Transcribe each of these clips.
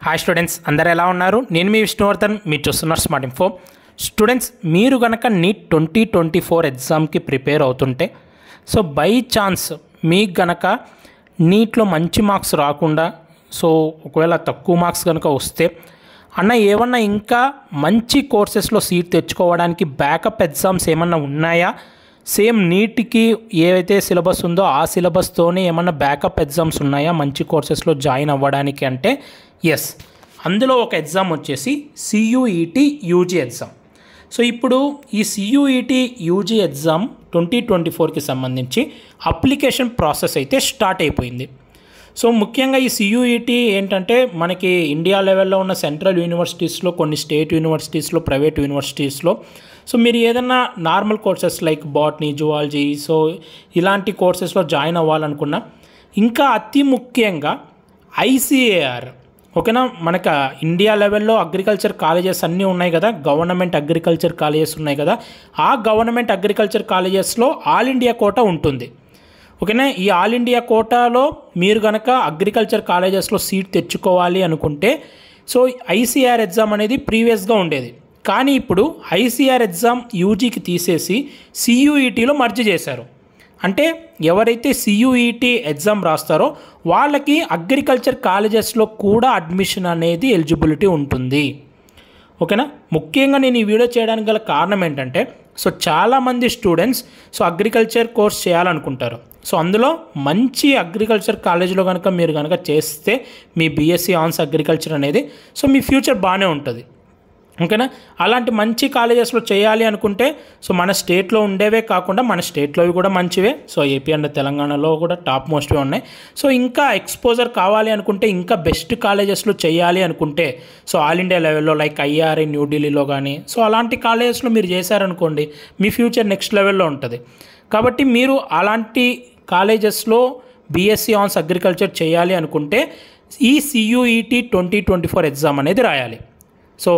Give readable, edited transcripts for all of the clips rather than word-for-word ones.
Hi students, అందరు ఎలా ఉన్నారు? నేను మీ విష్ణువర్ధన్, మీరు చూస్తున్నారు స్మార్ట్ ఇన్ఫో. స్టూడెంట్స్, మీరు కనుక నీట్ 2024 ఎగ్జామ్కి ప్రిపేర్ అవుతుంటే, సో బై ఛాన్స్ మీకు గనక నీట్లో మంచి మార్క్స్ రాకుండా, సో ఒకవేళ తక్కువ మార్క్స్ కనుక వస్తే అన్న ఏమన్నా ఇంకా మంచి కోర్సెస్లో సీట్ తెచ్చుకోవడానికి బ్యాకప్ ఎగ్జామ్స్ ఏమన్నా ఉన్నాయా? సేమ్ నీట్కి ఏవైతే సిలబస్ ఉందో ఆ సిలబస్తోనే ఏమన్నా బ్యాకప్ ఎగ్జామ్స్ ఉన్నాయా మంచి కోర్సెస్లో జాయిన్ అవ్వడానికి అంటే ఎస్, అందులో ఒక ఎగ్జామ్ వచ్చేసి CUET యూజీ ఎగ్జామ్. సో ఇప్పుడు ఈ CUET యూజీ ఎగ్జామ్ 2024కి సంబంధించి అప్లికేషన్ ప్రాసెస్ అయితే స్టార్ట్ అయిపోయింది. సో ముఖ్యంగా ఈ CUET ఏంటంటే మనకి ఇండియా లెవెల్లో ఉన్న సెంట్రల్ యూనివర్సిటీస్లో, కొన్ని స్టేట్ యూనివర్సిటీస్లో, ప్రైవేట్ యూనివర్సిటీస్లో సో మీరు ఏదన్నా normal courses like botany, zoology, so ఇలాంటి కోర్సెస్లో జాయిన్ అవ్వాలనుకున్నా, ఇంకా అతి ముఖ్యంగా ICAR, ఓకేనా, మనకు ఇండియా లెవెల్లో అగ్రికల్చర్ కాలేజెస్ అన్నీ ఉన్నాయి కదా, గవర్నమెంట్ అగ్రికల్చర్ కాలేజెస్ ఉన్నాయి కదా, ఆ గవర్నమెంట్ అగ్రికల్చర్ కాలేజెస్లో ఆల్ ఇండియా కోటా ఉంటుంది. ఓకేనా, ఈ ఆల్ ఇండియా కోటాలో మీరు కనుక అగ్రికల్చర్ కాలేజెస్లో సీట్ తెచ్చుకోవాలి అనుకుంటే సో ICAR ఎగ్జామ్ అనేది ప్రీవియస్గా ఉండేది. కానీ ఇప్పుడు ICAR ఎగ్జామ్ యూజీకి తీసేసి CUETలో మర్జ్ చేశారు. అంటే ఎవరైతే CUET ఎగ్జామ్ రాస్తారో వాళ్ళకి అగ్రికల్చర్ కాలేజెస్లో కూడా అడ్మిషన్ అనేది ఎలిజిబిలిటీ ఉంటుంది. ఓకేనా, ముఖ్యంగా నేను ఈ వీడియో చేయడానికి గల కారణం ఏంటంటే సో చాలామంది స్టూడెంట్స్ సో అగ్రికల్చర్ కోర్స్ చేయాలనుకుంటారు. సో అందులో మంచి అగ్రికల్చర్ కాలేజీలో కనుక మీరు కనుక చేస్తే మీ BSc ఆన్స్ అగ్రికల్చర్ అనేది సో మీ ఫ్యూచర్ బాగానే ఉంటుంది. ఓకేనా, అలాంటి మంచి కాలేజెస్లో చేయాలి అనుకుంటే సో మన స్టేట్లో ఉండేవే కాకుండా మన స్టేట్లోవి కూడా మంచివే, సో ఏపీ అండ్ తెలంగాణలో కూడా టాప్ మోస్ట్వే ఉన్నాయి. సో ఇంకా ఎక్స్పోజర్ కావాలి అనుకుంటే, ఇంకా బెస్ట్ కాలేజెస్లో చేయాలి అనుకుంటే సో ఆల్ ఇండియా లెవెల్లో లైక్ IRI న్యూఢిల్లీలో కానీ సో అలాంటి కాలేజెస్లో మీరు చేశారనుకోండి మీ ఫ్యూచర్ నెక్స్ట్ లెవెల్లో ఉంటుంది. కాబట్టి మీరు అలాంటి కాలేజెస్లో BSc ఆన్స్ అగ్రికల్చర్ చేయాలి అనుకుంటే ఈ CUET 2024 ఎగ్జామ్ అనేది రాయాలి. సో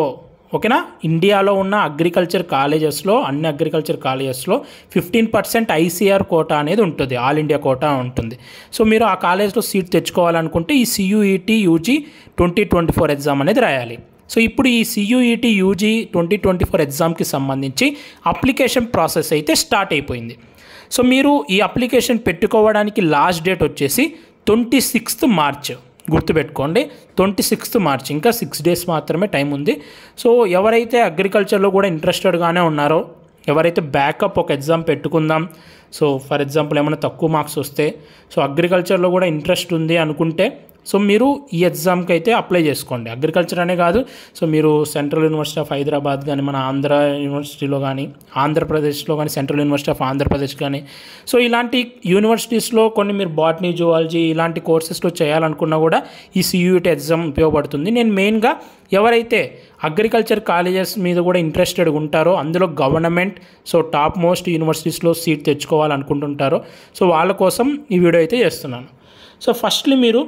ఓకేనా, ఇండియాలో ఉన్న అగ్రికల్చర్ కాలేజెస్లో, అన్ని అగ్రికల్చర్ కాలేజెస్లో 15% ICAR కోటా అనేది ఉంటుంది, ఆల్ ఇండియా కోటా ఉంటుంది. సో మీరు ఆ కాలేజ్లో సీట్ తెచ్చుకోవాలనుకుంటే ఈ CUET యూజీ 2024 ఎగ్జామ్ అనేది రాయాలి. సో ఇప్పుడు ఈ CUET యూజీ 2024 ఎగ్జామ్కి సంబంధించి అప్లికేషన్ ప్రాసెస్ అయితే స్టార్ట్ అయిపోయింది. సో మీరు ఈ అప్లికేషన్ పెట్టుకోవడానికి లాస్ట్ డేట్ వచ్చేసి 26th మార్చ్. గుర్తుపెట్టుకోండి, 26th మార్చ్, ఇంకా 6 days మాత్రమే టైం ఉంది. సో ఎవరైతే అగ్రికల్చర్లో కూడా ఇంట్రెస్టెడ్గానే ఉన్నారో, ఎవరైతే బ్యాకప్ ఒక ఎగ్జామ్ పెట్టుకుందాం, సో ఫర్ ఎగ్జాంపుల్ ఏమైనా తక్కువ మార్క్స్ వస్తే సో అగ్రికల్చర్లో కూడా ఇంట్రెస్ట్ ఉంది అనుకుంటే సో మీరు ఈ ఎగ్జామ్కి అయితే అప్లై చేసుకోండి. అగ్రికల్చర్ అనే కాదు, సో మీరు సెంట్రల్ యూనివర్సిటీ ఆఫ్ హైదరాబాద్ కానీ, మన ఆంధ్ర యూనివర్సిటీలో కానీ, ఆంధ్రప్రదేశ్లో కానీ సెంట్రల్ యూనివర్సిటీ ఆఫ్ ఆంధ్రప్రదేశ్ కానీ సో ఇలాంటి యూనివర్సిటీస్లో కొన్ని మీరు బాటనీ, జువాలజీ ఇలాంటి కోర్సెస్లో చేయాలనుకున్నా కూడా ఈ CUET ఎగ్జామ్ ఉపయోగపడుతుంది. నేను మెయిన్గా ఎవరైతే అగ్రికల్చర్ కాలేజెస్ మీద కూడా ఇంట్రెస్టెడ్ ఉంటారో, అందులో గవర్నమెంట్ సో టాప్ మోస్ట్ యూనివర్సిటీస్లో సీట్ తెచ్చుకోవాలనుకుంటుంటారో సో వాళ్ళ కోసం ఈ వీడియో అయితే చేస్తున్నాను. సో ఫస్ట్లీ మీరు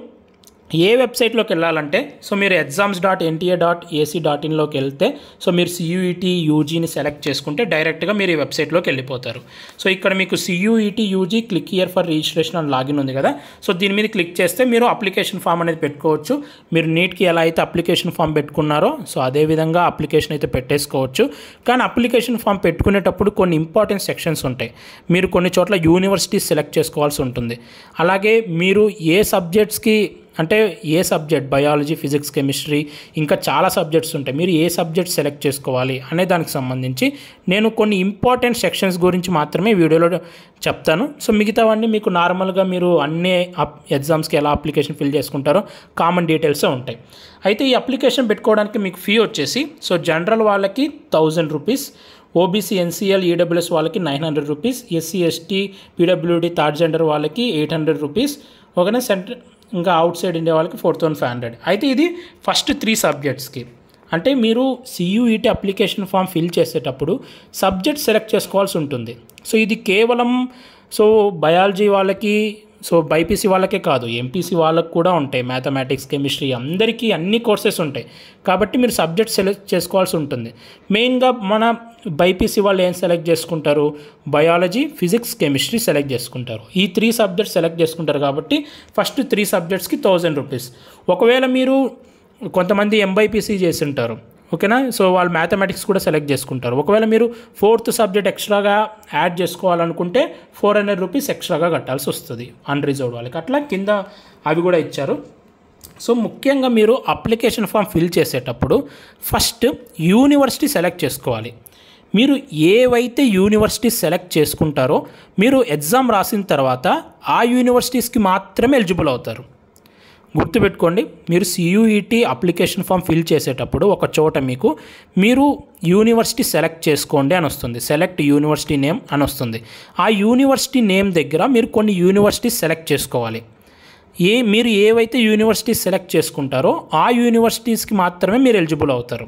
ఏ వెబ్సైట్లోకి వెళ్ళాలంటే సో మీరు exams.nta.ac.inలోకి వెళ్తే సో మీరు CUET యూజీని సెలెక్ట్ చేసుకుంటే డైరెక్ట్గా మీరు ఈ వెబ్సైట్లోకి వెళ్ళిపోతారు. సో ఇక్కడ మీకు CUET UG click here for registration and login ఉంది కదా, సో దీని మీద క్లిక్ చేస్తే మీరు అప్లికేషన్ ఫామ్ అనేది పెట్టుకోవచ్చు. మీరు నీట్కి ఎలా అయితే అప్లికేషన్ ఫామ్ పెట్టుకున్నారో సో అదేవిధంగా అప్లికేషన్ అయితే పెట్టేసుకోవచ్చు. కానీ అప్లికేషన్ ఫామ్ పెట్టుకునేటప్పుడు కొన్ని ఇంపార్టెంట్ సెక్షన్స్ ఉంటాయి. మీరు కొన్ని చోట్ల యూనివర్సిటీస్ సెలెక్ట్ చేసుకోవాల్సి ఉంటుంది. అలాగే మీరు ఏ సబ్జెక్ట్స్కి, అంటే ఏ సబ్జెక్ట్, బయాలజీ, ఫిజిక్స్, కెమిస్ట్రీ, ఇంకా చాలా సబ్జెక్ట్స్ ఉంటాయి, మీరు ఏ సబ్జెక్ట్ సెలెక్ట్ చేసుకోవాలి అనే దానికి సంబంధించి నేను కొన్ని ఇంపార్టెంట్ సెక్షన్స్ గురించి మాత్రమే వీడియోలో చెప్తాను. సో మిగతావన్నీ మీకు నార్మల్గా మీరు అన్ని ఎగ్జామ్స్కి ఎలా అప్లికేషన్ ఫిల్ చేసుకుంటారో కామన్ డీటెయిల్సే ఉంటాయి. అయితే ఈ అప్లికేషన్ పెట్టుకోవడానికి మీకు ఫీ వచ్చేసి సో జనరల్ వాళ్ళకి 1000 రూపీస్, OBC, NCL, EWS వాళ్ళకి 900 rupees, SC, ST, PWD third gender వాళ్ళకి 800 రూపీస్, ఓకేనా, ఇంకా అవుట్ సైడ్ ఇండియా వాళ్ళకి 4500. అయితే ఇది ఫస్ట్ 3 సబ్జెక్ట్స్కి. అంటే మీరు CUET అప్లికేషన్ ఫామ్ ఫిల్ చేసేటప్పుడు సబ్జెక్ట్ సెలెక్ట్ చేసుకోవాల్సి ఉంటుంది. సో ఇది కేవలం సో బయాలజీ వాళ్ళకి, సో బైపీసీ వాళ్ళకే కాదు, MPC వాళ్ళకి కూడా ఉంటాయి. మ్యాథమెటిక్స్, కెమిస్ట్రీ అందరికీ అన్ని కోర్సెస్ ఉంటాయి. కాబట్టి మీరు సబ్జెక్ట్ సెలెక్ట్ చేసుకోవాల్సి ఉంటుంది. మెయిన్గా మన బైపీసీ వాళ్ళు ఏం సెలెక్ట్ చేసుకుంటారు, బయాలజీ, ఫిజిక్స్, కెమిస్ట్రీ సెలెక్ట్ చేసుకుంటారు. ఈ 3 సబ్జెక్ట్స్ సెలెక్ట్ చేసుకుంటారు కాబట్టి ఫస్ట్ 3 సబ్జెక్ట్స్కి 1000 రూపీస్. ఒకవేళ మీరు కొంతమంది ఎంబైపీసీ చేసి ఉంటారు, ఓకేనా. సో వాళ్ళు మ్యాథమెటిక్స్ కూడా సెలెక్ట్ చేసుకుంటారు. ఒకవేళ మీరు 4th సబ్జెక్ట్ ఎక్స్ట్రాగా యాడ్ చేసుకోవాలనుకుంటే 400 రూపీస్ ఎక్స్ట్రాగా కట్టాల్సి వస్తుంది అన్రిజర్వ్డ్ వాళ్ళకి. అట్లా కింద అవి కూడా ఇచ్చారు. సో ముఖ్యంగా మీరు అప్లికేషన్ ఫామ్ ఫిల్ చేసేటప్పుడు ఫస్ట్ యూనివర్సిటీ సెలెక్ట్ చేసుకోవాలి. మీరు ఏవైతే యూనివర్సిటీ సెలెక్ట్ చేసుకుంటారో మీరు ఎగ్జామ్ రాసిన తర్వాత ఆ యూనివర్సిటీస్కి మాత్రమే ఎలిజిబుల్ అవుతారు. గుర్తుపెట్టుకోండి, మీరు CUET అప్లికేషన్ ఫామ్ ఫిల్ చేసేటప్పుడు ఒక చోట మీరు యూనివర్సిటీ సెలెక్ట్ చేసుకోండి అని వస్తుంది, సెలెక్ట్ యూనివర్సిటీ నేమ్ అని వస్తుంది. ఆ యూనివర్సిటీ నేమ్ దగ్గర మీరు కొన్ని యూనివర్సిటీస్ సెలెక్ట్ చేసుకోవాలి. మీరు ఏవైతే యూనివర్సిటీస్ సెలెక్ట్ చేసుకుంటారో ఆ యూనివర్సిటీస్కి మాత్రమే మీరు ఎలిజిబుల్ అవుతారు.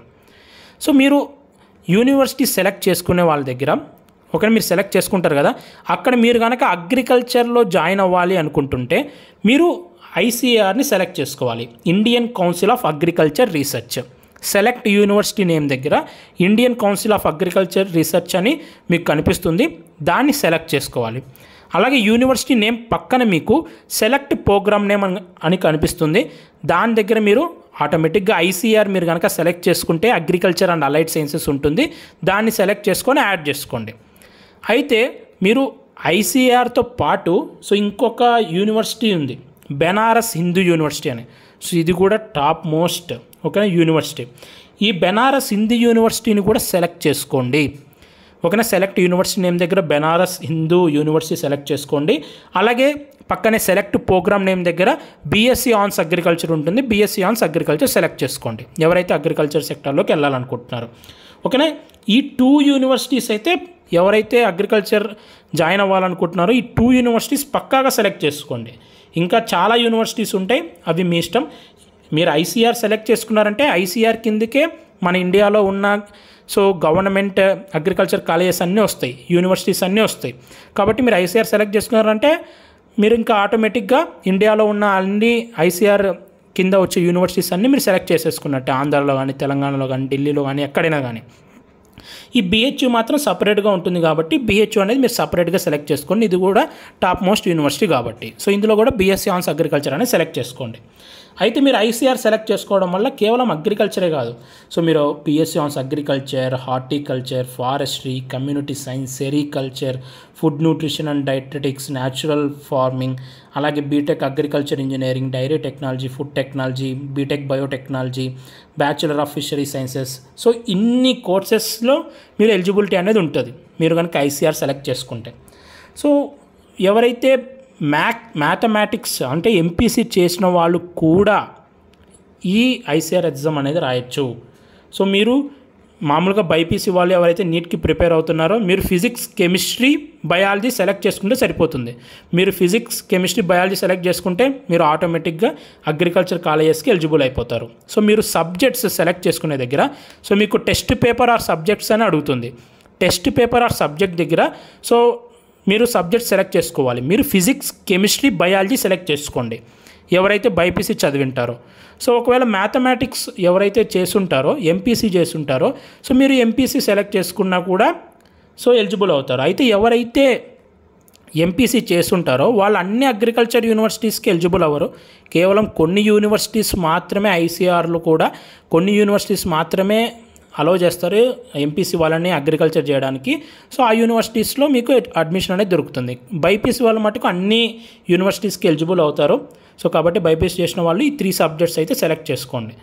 సో మీరు యూనివర్సిటీ సెలెక్ట్ చేసుకునే వాళ్ళ దగ్గర మీరు సెలెక్ట్ చేసుకుంటారు కదా, అక్కడ మీరు కనుక అగ్రికల్చర్లో జాయిన్ అవ్వాలి అనుకుంటుంటే మీరు ICARని సెలెక్ట్ చేసుకోవాలి, Indian council of agriculture research. Select university name దగ్గర Indian council of agriculture research అని మీకు కనిపిస్తుంది, దాన్ని సెలెక్ట్ చేసుకోవాలి. అలాగే యూనివర్సిటీ నేమ్ పక్కన మీకు సెలెక్ట్ ప్రోగ్రామ్ నేమ్ అని కనిపిస్తుంది, దాని దగ్గర మీరు ఆటోమేటిక్గా ICAR మీరు కనుక సెలెక్ట్ చేసుకుంటే అగ్రికల్చర్ అండ్ అలైడ్ సైన్సెస్ ఉంటుంది, దాన్ని సెలెక్ట్ చేసుకొని యాడ్ చేసుకోండి. అయితే మీరు ICARతో పాటు ఇంకొక యూనివర్సిటీ ఉంది, బెనారస్ హిందూ యూనివర్సిటీ అని. సో ఇది కూడా టాప్ మోస్ట్ యూనివర్సిటీ. ఈ బెనారస్ హిందూ యూనివర్సిటీని కూడా సెలెక్ట్ చేసుకోండి, సెలెక్ట్ యూనివర్సిటీ నేమ్ దగ్గర బెనారస్ హిందూ యూనివర్సిటీ సెలెక్ట్ చేసుకోండి. అలాగే పక్కనే సెలెక్ట్ ప్రోగ్రామ్ నేమ్ దగ్గర BSc ఆన్స్ అగ్రికల్చర్ ఉంటుంది, BSc ఆన్స్ అగ్రికల్చర్ సెలెక్ట్ చేసుకోండి ఎవరైతే అగ్రికల్చర్ సెక్టార్లోకి వెళ్ళాలనుకుంటున్నారో. ఈ 2 యూనివర్సిటీస్ అయితే ఎవరైతే అగ్రికల్చర్ జాయిన్ అవ్వాలనుకుంటున్నారో ఈ 2 యూనివర్సిటీస్ పక్కాగా సెలెక్ట్ చేసుకోండి. ఇంకా చాలా యూనివర్సిటీస్ ఉంటాయి, అవి మీ ఇష్టం. మీరు ICAR సెలెక్ట్ చేసుకున్నారంటే ICAR కిందకే మన ఇండియాలో ఉన్న గవర్నమెంట్ అగ్రికల్చర్ కాలేజెస్ అన్నీ వస్తాయి, యూనివర్సిటీస్ అన్నీ వస్తాయి. కాబట్టి మీరు ICAR సెలెక్ట్ చేసుకున్నారంటే మీరు ఇంకా ఆటోమేటిక్గా ఇండియాలో ఉన్న అన్ని ICAR కింద వచ్చే యూనివర్సిటీస్ అన్నీ మీరు సెలెక్ట్ చేసేసుకున్నట్టే, ఆంధ్రాలో కానీ తెలంగాణలో కానీ ఢిల్లీలో కానీ ఎక్కడైనా కానీ. ఈ BHU మాత్రం సపరేట్గా ఉంటుంది కాబట్టి BHU అనేది మీరు సపరేట్గా సెలెక్ట్ చేసుకోండి, ఇది కూడా టాప్ మోస్ట్ యూనివర్సిటీ కాబట్టి. సో ఇందులో కూడా BSc ఆన్స్ అగ్రికల్చర్ అనేది సెలెక్ట్ చేసుకోండి. అయితే మీరు ICAR సెలెక్ట్ చేసుకోవడం వల్ల కేవలం అగ్రికల్చరే కాదు, మీరు BSc hons agriculture, horticulture, forestry, community science, sericulture, food nutrition and dietetics, natural farming, అలాగే B Tech agriculture engineering, dairy technology, food technology, B Tech biotechnology, bachelor of fishery sciences. So ఇన్ని కోర్సెస్లో మీరు ఎలిజిబిలిటీ అనేది ఉంటుంది మీరు కనుక ICAR సెలెక్ట్ చేసుకుంటే. So ఎవరైతే మ్యాథమెటిక్స్ అంటే MPC చేసిన వాళ్ళు కూడా ఈ ICAR ఎగ్జామ్ అనేది రాయొచ్చు. సో మీరు మామూలుగా బైపీసీ వాళ్ళు ఎవరైతే నీట్కి ప్రిపేర్ అవుతున్నారో మీరు ఫిజిక్స్, కెమిస్ట్రీ, బయాలజీ సెలెక్ట్ చేసుకుంటే సరిపోతుంది. మీరు ఫిజిక్స్, కెమిస్ట్రీ, బయాలజీ సెలెక్ట్ చేసుకుంటే మీరు ఆటోమేటిక్గా అగ్రికల్చర్ కాలేజెస్కి ఎలిజిబుల్ అయిపోతారు. సో మీరు సబ్జెక్ట్స్ సెలెక్ట్ చేసుకునే దగ్గర మీకు టెస్ట్ పేపర్ ఆర్ సబ్జెక్ట్స్ అని అడుగుతుంది. టెస్ట్ పేపర్ ఆర్ సబ్జెక్ట్ దగ్గర మీరు సబ్జెక్ట్ సెలెక్ట్ చేసుకోవాలి. మీరు ఫిజిక్స్, కెమిస్ట్రీ, బయాలజీ సెలెక్ట్ చేసుకోండి ఎవరైతే బైపీసీ చదివింటారో. సో ఒకవేళ మ్యాథమెటిక్స్ ఎవరైతే చేసుంటారో, MPC చేసుంటారో, సో మీరు MPC సెలెక్ట్ చేసుకున్నా కూడా ఎలిజిబుల్ అవుతారు. అయితే ఎవరైతే MPC చేసుంటారో వాళ్ళు అన్ని అగ్రికల్చర్ యూనివర్సిటీస్కి ఎలిజిబుల్ అవ్వరు. కేవలం కొన్ని యూనివర్సిటీస్ మాత్రమే ICARలో కూడా కొన్ని యూనివర్సిటీస్ మాత్రమే అలో చేస్తారు MPC వాళ్ళని అగ్రికల్చర్ చేయడానికి. సో ఆ యూనివర్సిటీస్లో మీకు అడ్మిషన్ అనేది దొరుకుతుంది. బైపీసీ వాళ్ళ మటుకు అన్ని యూనివర్సిటీస్కి ఎలిజిబుల్ అవుతారు. సో కాబట్టి బైపీసీ చేసిన వాళ్ళు ఈ 3 సబ్జెక్ట్స్ అయితే సెలెక్ట్ చేసుకోండి,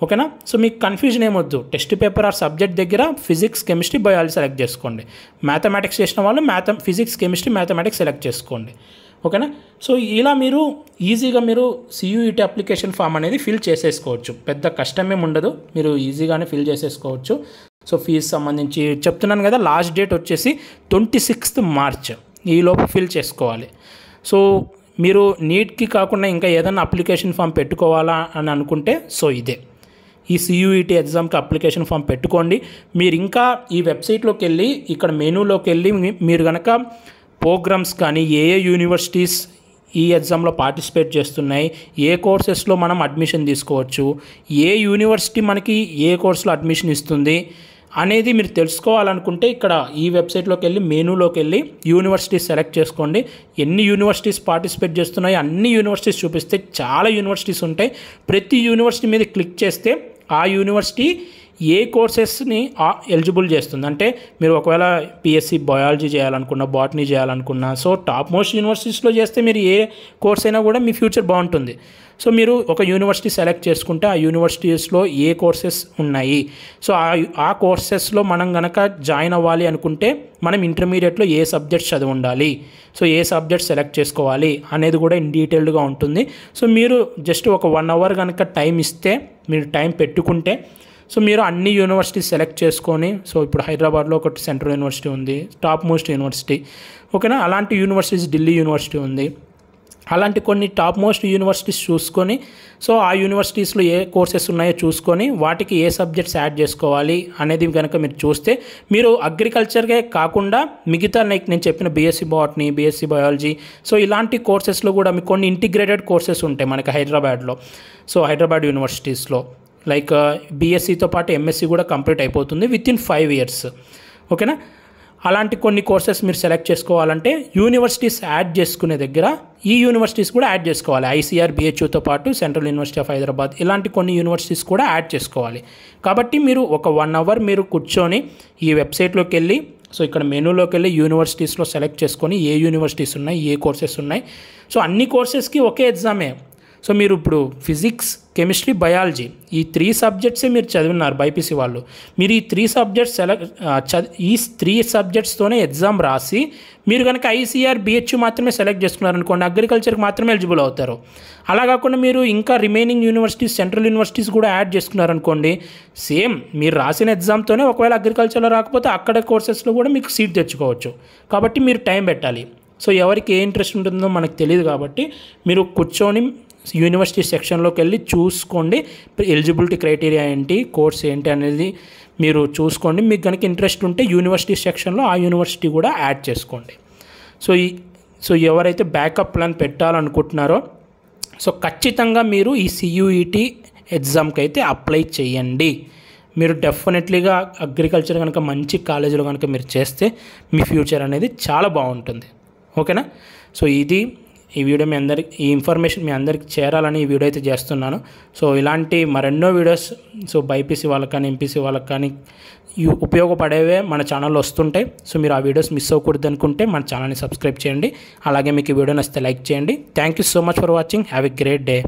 ఓకేనా. సో మీకు కన్ఫ్యూజన్ ఏమొద్దు, టెస్ట్ పేపర్ ఆర్ సబ్జెక్ట్ దగ్గర ఫిజిక్స్, కెమిస్ట్రీ, బయాలజీ సెలెక్ట్ చేసుకోండి. మ్యాథమెటిక్స్ చేసిన వాళ్ళు ఫిజిక్స్, కెమిస్ట్రీ, మ్యాథమెటిక్స్ సెలెక్ట్ చేసుకోండి, ఓకేనా. సో ఇలా మీరు ఈజీగా మీరు CUET అప్లికేషన్ ఫామ్ అనేది ఫిల్ చేసేసుకోవచ్చు, పెద్ద కష్టమేం ఉండదు, మీరు ఈజీగానే ఫిల్ చేసేసుకోవచ్చు. సో ఫీజు సంబంధించి చెప్తున్నాను కదా, లాస్ట్ డేట్ వచ్చేసి 26th March ఈ లోపు ఫిల్ చేసుకోవాలి. సో మీరు నీట్కి కాకుండా ఇంకా ఏదైనా అప్లికేషన్ ఫామ్ పెట్టుకోవాలా అని అనుకుంటే ఇదే ఈ CUET ఎగ్జామ్కి అప్లికేషన్ ఫామ్ పెట్టుకోండి. మీరు ఇంకా ఈ వెబ్సైట్లోకి వెళ్ళి ఇక్కడ మెనూలోకి వెళ్ళి మీరు కనుక ప్రోగ్రామ్స్ కానీ ఏ యూనివర్సిటీస్ ఈ ఎగ్జామ్లో పార్టిసిపేట్ చేస్తున్నాయి, ఏ కోర్సెస్లో మనం అడ్మిషన్ తీసుకోవచ్చు, ఏ యూనివర్సిటీ మనకి ఏ కోర్సులో అడ్మిషన్ ఇస్తుంది, అనేది మీరు తెలుసుకోవాలనుకుంటే ఇక్కడ ఈ వెబ్సైట్లోకి వెళ్ళి మెనూలోకి వెళ్ళి యూనివర్సిటీస్ సెలెక్ట్ చేసుకోండి. ఎన్ని యూనివర్సిటీస్ పార్టిసిపేట్ చేస్తున్నాయో అన్ని యూనివర్సిటీస్ చూపిస్తే చాలా యూనివర్సిటీస్ ఉంటాయి. ప్రతి యూనివర్సిటీ మీద క్లిక్ చేస్తే ఆ యూనివర్సిటీ ఏ కోర్సెస్ని ఎలిజిబుల్ చేస్తుంది. అంటే మీరు ఒకవేళ పిఎస్సి బయాలజీ చేయాలనుకున్నా, బాటనీ చేయాలనుకున్నా, సో టాప్ మోస్ట్ యూనివర్సిటీస్లో చేస్తే మీరు ఏ కోర్స్ అయినా కూడా మీ ఫ్యూచర్ బాగుంటుంది. సో మీరు ఒక యూనివర్సిటీ సెలెక్ట్ చేసుకుంటే ఆ యూనివర్సిటీస్లో ఏ కోర్సెస్ ఉన్నాయి, సో ఆ కోర్సెస్లో మనం కనుక జాయిన్ అవ్వాలి అనుకుంటే మనం ఇంటర్మీడియట్లో ఏ సబ్జెక్ట్స్ చదివి ఉండాలి, సో ఏ సబ్జెక్ట్ సెలెక్ట్ చేసుకోవాలి అనేది కూడా ఇన్ డీటెయిల్డ్గా ఉంటుంది. సో మీరు జస్ట్ ఒక 1 అవర్ కనుక టైం ఇస్తే, మీరు టైం పెట్టుకుంటే, సో మీరు అన్ని యూనివర్సిటీస్ సెలెక్ట్ చేసుకొని, సో ఇప్పుడు హైదరాబాద్లో ఒకటి సెంట్రల్ యూనివర్సిటీ ఉంది, టాప్ మోస్ట్ యూనివర్సిటీ, ఓకేనా. అలాంటి యూనివర్సిటీస్ ఢిల్లీ యూనివర్సిటీ ఉంది. అలాంటి కొన్ని టాప్ మోస్ట్ యూనివర్సిటీస్ చూసుకొని, సో ఆ యూనివర్సిటీస్లో ఏ కోర్సెస్ ఉన్నాయో చూసుకొని వాటికి ఏ సబ్జెక్ట్స్ యాడ్ చేసుకోవాలి అనేది కనుక మీరు చూస్తే, మీరు అగ్రికల్చర్కే కాకుండా మిగతా లైక్ నేను చెప్పిన BSc botany, BSc biology, so ఇలాంటి కోర్సెస్లో కూడా మీకు కొన్ని ఇంటిగ్రేటెడ్ కోర్సెస్ ఉంటాయి మనకి హైదరాబాద్లో. సో హైదరాబాద్ యూనివర్సిటీస్లో లైక్ బీఎస్సీతో పాటు ఎంఎస్సీ కూడా కంప్లీట్ అయిపోతుంది వితిన్ 5 years, ఓకేనా. అలాంటి కొన్ని కోర్సెస్ మీరు సెలెక్ట్ చేసుకోవాలంటే యూనివర్సిటీస్ యాడ్ చేసుకునే దగ్గర ఈ యూనివర్సిటీస్ కూడా యాడ్ చేసుకోవాలి. ఐసీఆర్, బిహెచ్యూతో పాటు సెంట్రల్ యూనివర్సిటీ ఆఫ్ హైదరాబాద్, ఇలాంటి కొన్ని యూనివర్సిటీస్ కూడా యాడ్ చేసుకోవాలి. కాబట్టి మీరు ఒక 1 అవర్ మీరు కూర్చొని ఈ వెబ్సైట్లోకి వెళ్ళి, సో ఇక్కడ మెనూలోకి వెళ్ళి యూనివర్సిటీస్లో సెలెక్ట్ చేసుకొని ఏ యూనివర్సిటీస్ ఉన్నాయి, ఏ కోర్సెస్ ఉన్నాయి, సో అన్ని కోర్సెస్కి ఒకే ఎగ్జామే. సో మీరు ఇప్పుడు ఫిజిక్స్, కెమిస్ట్రీ, బయాలజీ ఈ 3 సబ్జెక్ట్సే మీరు చదివినారు బైపీసీ వాళ్ళు. మీరు ఈ 3 సబ్జెక్ట్స్ ఈ 3 సబ్జెక్ట్స్తోనే ఎగ్జామ్ రాసి మీరు కనుక ఐసీఆర్, బిహెచ్యూ మాత్రమే సెలెక్ట్ చేసుకున్నారనుకోండి, అగ్రికల్చర్కి మాత్రమే ఎలిజిబుల్ అవుతారు. అలా కాకుండా మీరు ఇంకా రిమైనింగ్ యూనివర్సిటీస్, సెంట్రల్ యూనివర్సిటీస్ కూడా యాడ్ చేసుకున్నారనుకోండి, సేమ్ మీరు రాసిన ఎగ్జామ్తోనే ఒకవేళ అగ్రికల్చర్లో రాకపోతే అక్కడ కోర్సెస్లో కూడా మీకు సీట్ తెచ్చుకోవచ్చు. కాబట్టి మీరు టైం పెట్టాలి. సో ఎవరికి ఏ ఇంట్రెస్ట్ ఉంటుందో మనకు తెలియదు. కాబట్టి మీరు కూర్చొని యూనివర్సిటీ సెక్షన్లోకి వెళ్ళి చూసుకోండి, ఎలిజిబిలిటీ క్రైటీరియా ఏంటి, కోర్స్ ఏంటి అనేది మీరు చూసుకోండి. మీకు కనుక ఇంట్రెస్ట్ ఉంటే యూనివర్సిటీ సెక్షన్లో ఆ యూనివర్సిటీ కూడా యాడ్ చేసుకోండి. సో ఎవరైతే బ్యాకప్ ప్లాన్ పెట్టాలనుకుంటున్నారో, సో ఖచ్చితంగా మీరు ఈ సియూఈటీ ఎగ్జామ్కి అయితే అప్లై చేయండి. మీరు డెఫినెట్లీగా అగ్రికల్చర్ కనుక మంచి కాలేజీలో కనుక మీరు చేస్తే మీ ఫ్యూచర్ అనేది చాలా బాగుంటుంది, ఓకేనా. సో ఈ వీడియో ఈ ఇన్ఫర్మేషన్ మీ అందరికి చేరాలని ఈ వీడియో అయితే చేస్తున్నాను. సో ఇలాంటి మరెన్నో వీడియోస్ సో బైపీసీ వాళ్ళకి కానీ, ఎంపీసీ వాళ్ళకి కానీ ఉపయోగపడేవే మన ఛానల్లో వస్తుంటాయి. సో మీరు ఆ వీడియోస్ మిస్ అవ్వకూడదు అనుకుంటే మన ఛానల్ని సబ్స్క్రైబ్ చేయండి. అలాగే మీకు ఈ వీడియో నచ్చితే లైక్ చేయండి. Thank you so much for watching. Have a great day.